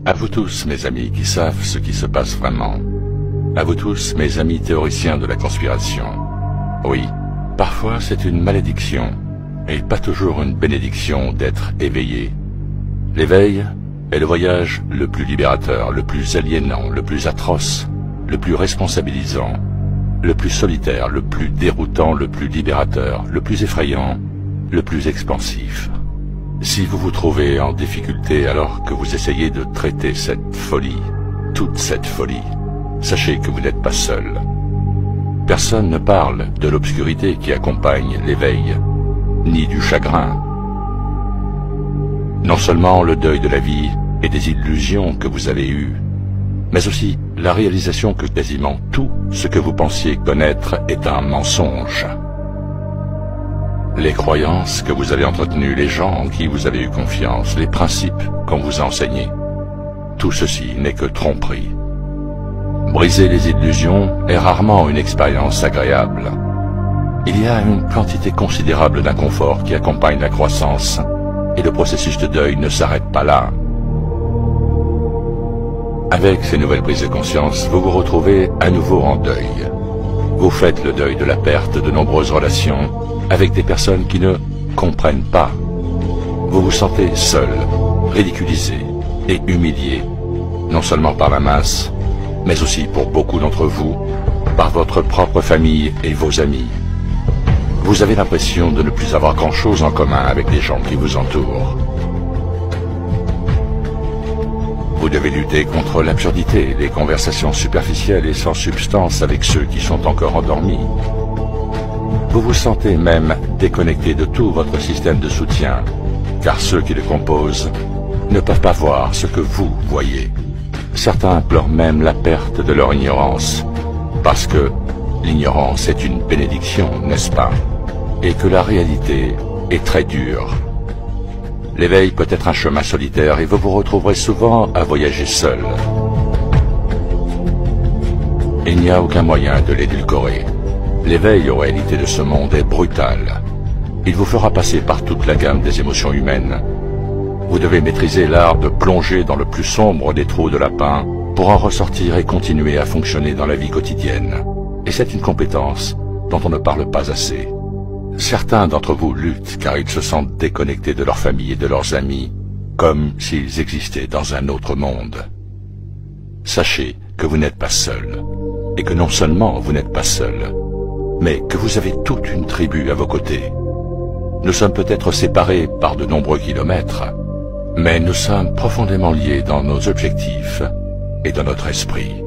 À vous tous, mes amis qui savent ce qui se passe vraiment. À vous tous, mes amis théoriciens de la conspiration. Oui, parfois c'est une malédiction, et pas toujours une bénédiction d'être éveillé. L'éveil est le voyage le plus libérateur, le plus aliénant, le plus atroce, le plus responsabilisant, le plus solitaire, le plus déroutant, le plus libérateur, le plus effrayant, le plus expansif. Si vous vous trouvez en difficulté alors que vous essayez de traiter cette folie, toute cette folie, sachez que vous n'êtes pas seul. Personne ne parle de l'obscurité qui accompagne l'éveil, ni du chagrin. Non seulement le deuil de la vie et des illusions que vous avez eues, mais aussi la réalisation que quasiment tout ce que vous pensiez connaître est un mensonge. Les croyances que vous avez entretenues, les gens en qui vous avez eu confiance, les principes qu'on vous a enseignés, tout ceci n'est que tromperie. Briser les illusions est rarement une expérience agréable. Il y a une quantité considérable d'inconfort qui accompagne la croissance, et le processus de deuil ne s'arrête pas là. Avec ces nouvelles prises de conscience, vous vous retrouvez à nouveau en deuil. Vous faites le deuil de la perte de nombreuses relations avec des personnes qui ne comprennent pas. Vous vous sentez seul, ridiculisé et humilié, non seulement par la masse, mais aussi pour beaucoup d'entre vous, par votre propre famille et vos amis. Vous avez l'impression de ne plus avoir grand-chose en commun avec les gens qui vous entourent. Vous devez lutter contre l'absurdité, les conversations superficielles et sans substance avec ceux qui sont encore endormis. Vous vous sentez même déconnecté de tout votre système de soutien, car ceux qui le composent ne peuvent pas voir ce que vous voyez. Certains pleurent même la perte de leur ignorance, parce que l'ignorance est une bénédiction, n'est-ce pas? Et que la réalité est très dure. L'éveil peut être un chemin solitaire et vous vous retrouverez souvent à voyager seul. Il n'y a aucun moyen de l'édulcorer. L'éveil aux réalités de ce monde est brutal. Il vous fera passer par toute la gamme des émotions humaines. Vous devez maîtriser l'art de plonger dans le plus sombre des trous de lapin pour en ressortir et continuer à fonctionner dans la vie quotidienne. Et c'est une compétence dont on ne parle pas assez. Certains d'entre vous luttent car ils se sentent déconnectés de leur famille et de leurs amis, comme s'ils existaient dans un autre monde. Sachez que vous n'êtes pas seul, et que non seulement vous n'êtes pas seul, mais que vous avez toute une tribu à vos côtés. Nous sommes peut-être séparés par de nombreux kilomètres, mais nous sommes profondément liés dans nos objectifs et dans notre esprit.